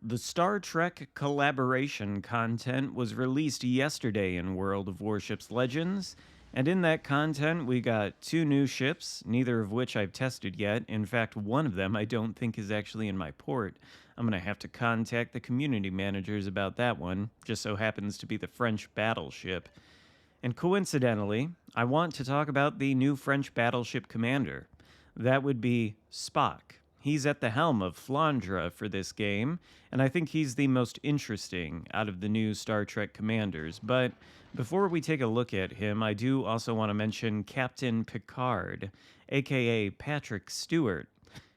The Star Trek collaboration content was released yesterday in World of Warships Legends, and in that content we got two new ships, neither of which I've tested yet. In fact, one of them I don't think is actually in my port. I'm going to have to contact the community managers about that one, just so happens to be the French battleship. And coincidentally, I want to talk about the new French battleship commander. That would be Spock. He's at the helm of Flandre for this game, and I think he's the most interesting out of the new Star Trek commanders. But before we take a look at him, I do also want to mention Captain Picard, aka Patrick Stewart.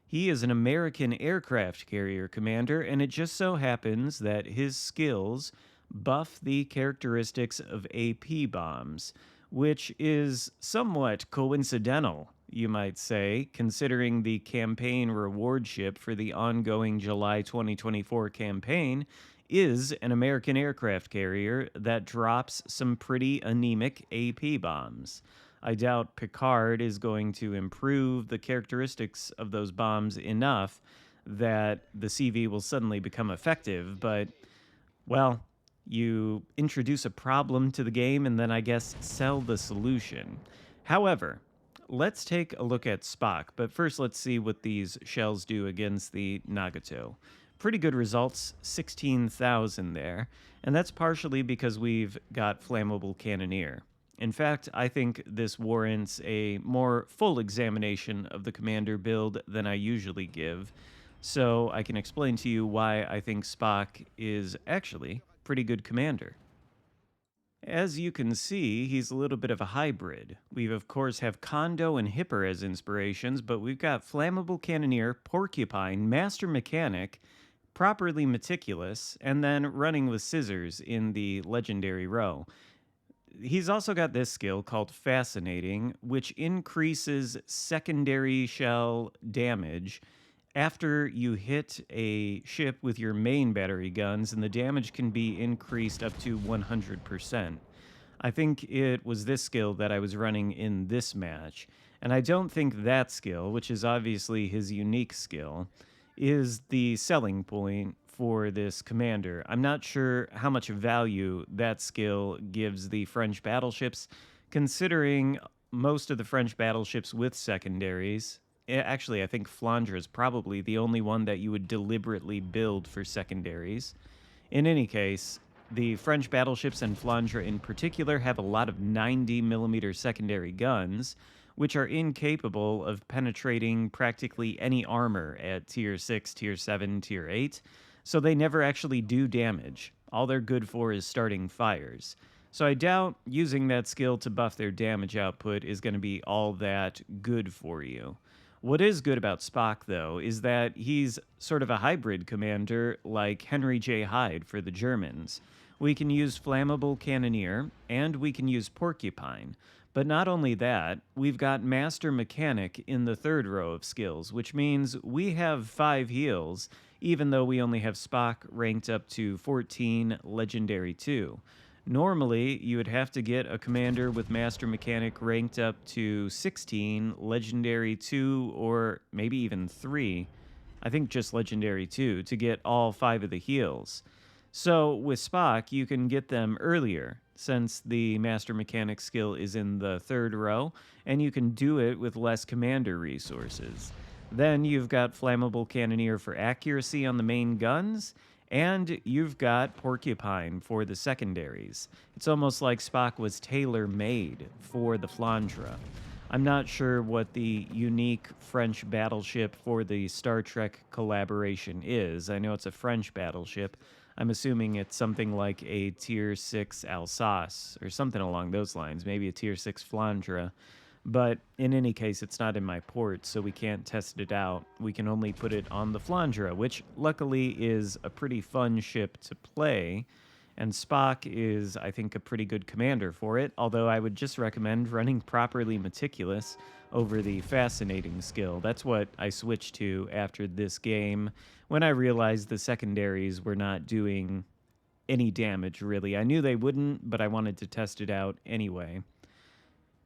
He is an American aircraft carrier commander, and it just so happens that his skills buff the characteristics of AP bombs, which is somewhat coincidental, you might say, considering the campaign reward ship for the ongoing July 2024 campaign is an American aircraft carrier that drops some pretty anemic AP bombs. I doubt Picard is going to improve the characteristics of those bombs enough that the CV will suddenly become effective, but, well, you introduce a problem to the game and then I guess sell the solution. However, let's take a look at Spock, but first let's see what these shells do against the Nagato. Pretty good results, 16,000 there, and that's partially because we've got Flammable Cannonier. In fact, I think this warrants a more full examination of the commander build than I usually give, so I can explain to you why I think Spock is actually a pretty good commander. As you can see, he's a little bit of a hybrid. We, of course, have Kondo and Hipper as inspirations, but we've got Flammable Cannoneer, Porcupine, Master Mechanic, Properly Meticulous, and then Running with Scissors in the Legendary row. He's also got this skill called Fascinating, which increases secondary shell damage after you hit a ship with your main battery guns, and the damage can be increased up to 100%. I think it was this skill that I was running in this match, and I don't think that skill, which is obviously his unique skill, is the selling point for this commander. I'm not sure how much value that skill gives the French battleships, considering most of the French battleships with secondaries. Actually, I think Flandre is probably the only one that you would deliberately build for secondaries. In any case, the French battleships and Flandre in particular have a lot of 90mm secondary guns, which are incapable of penetrating practically any armor at tier 6, tier 7, tier 8, so they never actually do damage. All they're good for is starting fires. So I doubt using that skill to buff their damage output is going to be all that good for you. What is good about Spock, though, is that he's sort of a hybrid commander like Henry J. Hyde for the Germans. We can use Flammable Cannonier, and we can use Porcupine. But not only that, we've got Master Mechanic in the third row of skills, which means we have 5 heals, even though we only have Spock ranked up to 14, Legendary 2. Normally, you would have to get a commander with Master Mechanic ranked up to 16, Legendary 2, or maybe even 3. I think just Legendary 2 to get all 5 of the heals. So with Spock, you can get them earlier, since the Master Mechanic skill is in the third row, and you can do it with less commander resources. Then you've got Flammable Cannonier for accuracy on the main guns, and you've got Porcupine for the secondaries. It's almost like Spock was tailor-made for the Flandre. I'm not sure what the unique French battleship for the Star Trek collaboration is. I know it's a French battleship. I'm assuming it's something like a Tier 6 Alsace, or something along those lines, maybe a Tier 6 Flandre. But in any case, it's not in my port, so we can't test it out. We can only put it on the Flandre, which luckily is a pretty fun ship to play. And Spock is, I think, a pretty good commander for it, although I would just recommend running Properly Meticulous over the Fascinating skill. That's what I switched to after this game, when I realized the secondaries were not doing any damage, really. I knew they wouldn't, but I wanted to test it out anyway.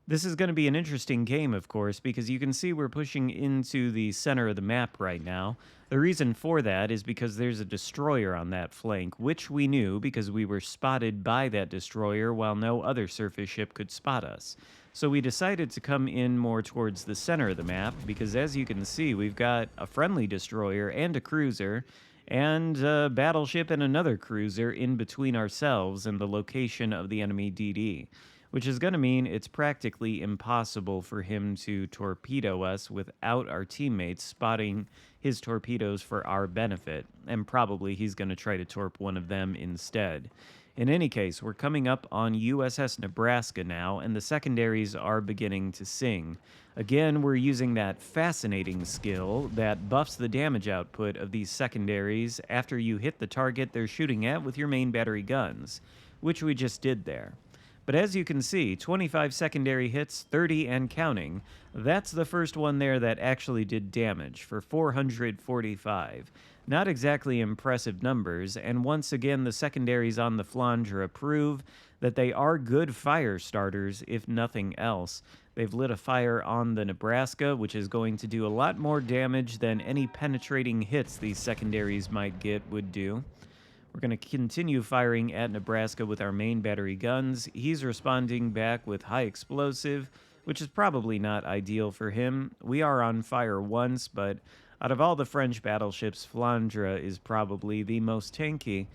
This is going to be an interesting game, of course, because you can see we're pushing into the center of the map right now. The reason for that is because there's a destroyer on that flank, which we knew because we were spotted by that destroyer while no other surface ship could spot us. So we decided to come in more towards the center of the map because, as you can see, we've got a friendly destroyer and a cruiser and a battleship and another cruiser in between ourselves and the location of the enemy DD, which is going to mean it's practically impossible for him to torpedo us without our teammates spotting his torpedoes for our benefit, and probably he's going to try to torp one of them instead. In any case, we're coming up on USS Nebraska now, and the secondaries are beginning to sing. Again, we're using that fascinating skill that buffs the damage output of these secondaries after you hit the target they're shooting at with your main battery guns, which we just did there. But as you can see, 25 secondary hits, 30 and counting. That's the first one there that actually did damage for 445. Not exactly impressive numbers, and once again, the secondaries on the Flandre prove that they are good fire starters, if nothing else. They've lit a fire on the Nebraska, which is going to do a lot more damage than any penetrating hits these secondaries might get would do. We're going to continue firing at Nebraska with our main battery guns. He's responding back with high explosive, which is probably not ideal for him. We are on fire once, but out of all the French battleships, Flandre is probably the most tanky,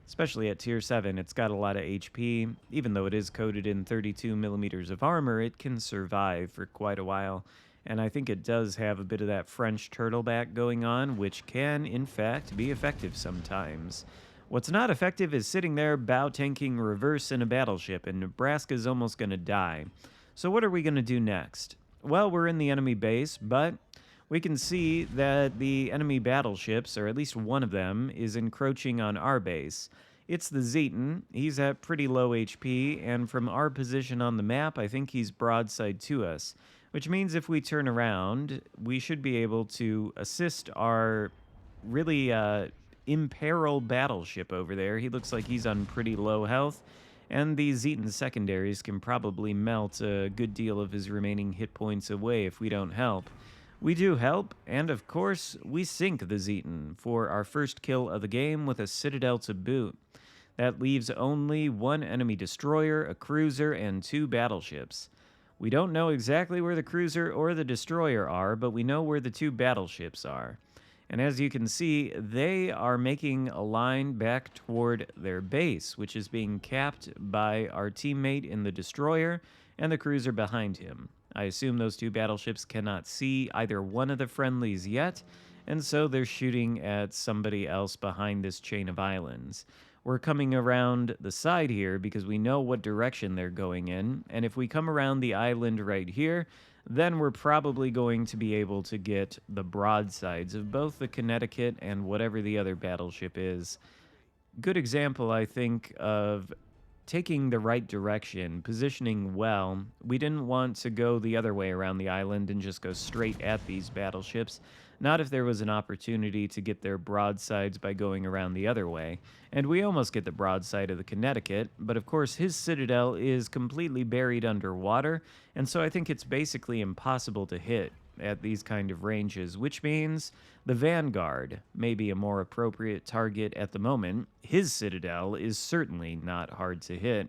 especially at tier 7. It's got a lot of HP. Even though it is coated in 32 millimeters of armor, it can survive for quite a while. And I think it does have a bit of that French turtleback going on, which can, in fact, be effective sometimes. What's not effective is sitting there bow tanking reverse in a battleship, and Nebraska's almost going to die. So what are we going to do next? Well, we're in the enemy base, but we can see that the enemy battleships, or at least one of them, is encroaching on our base. It's the Xarkun. He's at pretty low HP, and from our position on the map, I think he's broadside to us, which means if we turn around, we should be able to assist our really imperiled battleship over there. He looks like he's on pretty low health, and these Xarkun secondaries can probably melt a good deal of his remaining hit points away if we don't help. We do help, and of course, we sink the Xarkun for our first kill of the game with a Citadel to boot. That leaves only one enemy destroyer, a cruiser, and 2 battleships. We don't know exactly where the cruiser or the destroyer are, but we know where the 2 battleships are. And as you can see, they are making a line back toward their base, which is being capped by our teammate in the destroyer and the cruiser behind him. I assume those 2 battleships cannot see either one of the friendlies yet, and so they're shooting at somebody else behind this chain of islands. We're coming around the side here because we know what direction they're going in, and if we come around the island right here, then we're probably going to be able to get the broadsides of both the Connecticut and whatever the other battleship is. Good example, I think, of taking the right direction, positioning well. We didn't want to go the other way around the island and just go straight at these battleships. Not if there was an opportunity to get their broadsides by going around the other way. And we almost get the broadside of the Connecticut, but of course his citadel is completely buried underwater, and so I think it's basically impossible to hit at these kind of ranges, which means the Vanguard may be a more appropriate target at the moment. His citadel is certainly not hard to hit,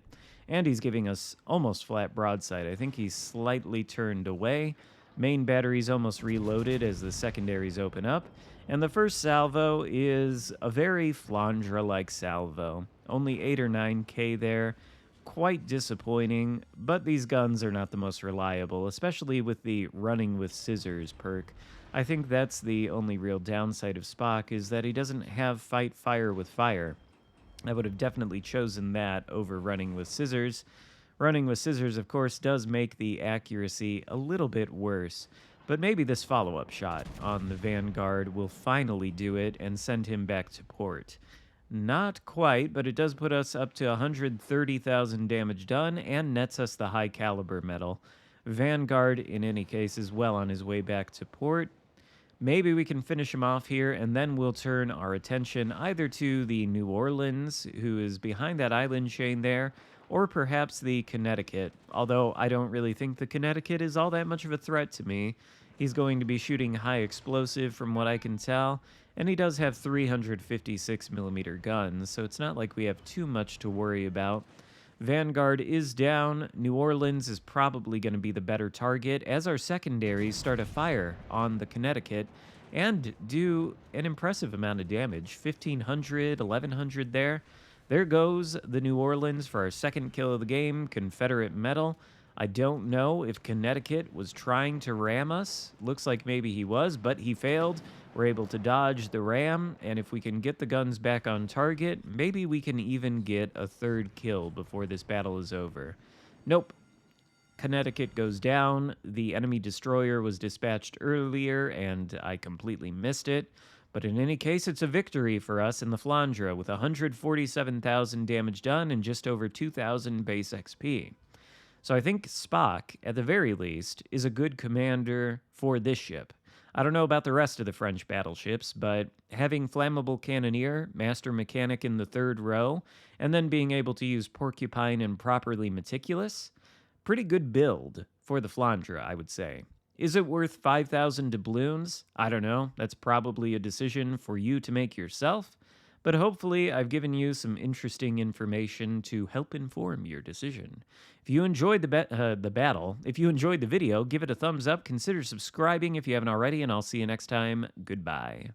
and he's giving us almost flat broadside. I think he's slightly turned away. Main battery's almost reloaded as the secondaries open up, and the first salvo is a very Flandre-like salvo. Only 8 or 9k there. Quite disappointing, but these guns are not the most reliable, especially with the running with scissors perk. I think that's the only real downside of Spock, is that he doesn't have fight fire with fire. I would have definitely chosen that over running with scissors. Running with scissors, of course, does make the accuracy a little bit worse, but maybe this follow-up shot on the Vanguard will finally do it and send him back to port. Not quite, but it does put us up to 130,000 damage done and nets us the high caliber medal. Vanguard, in any case, is well on his way back to port. Maybe we can finish him off here, and then we'll turn our attention either to the New Orleans, who is behind that island chain there, or perhaps the Connecticut, although I don't really think the Connecticut is all that much of a threat to me. He's going to be shooting high explosive from what I can tell, and he does have 356 millimeter guns, so it's not like we have too much to worry about. Vanguard is down. New Orleans is probably going to be the better target as our secondaries start a fire on the Connecticut and do an impressive amount of damage. 1,500, 1,100 there. There goes the New Orleans for our second kill of the game, Confederate medal. I don't know if Connecticut was trying to ram us. Looks like maybe he was, but he failed. We're able to dodge the ram, and if we can get the guns back on target, maybe we can even get a third kill before this battle is over. Nope. Connecticut goes down. The enemy destroyer was dispatched earlier, and I completely missed it. But in any case, it's a victory for us in the Flandre with 147,000 damage done and just over 2,000 base XP. So I think Spock, at the very least, is a good commander for this ship. I don't know about the rest of the French battleships, but having Flammable Cannonier, Master Mechanic in the third row, and then being able to use Porcupine and Properly Meticulous, pretty good build for the Flandre, I would say. Is it worth 5,000 doubloons? I don't know. That's probably a decision for you to make yourself. But hopefully, I've given you some interesting information to help inform your decision. If you enjoyed the battle, if you enjoyed the video, give it a thumbs up. Consider subscribing if you haven't already, and I'll see you next time. Goodbye.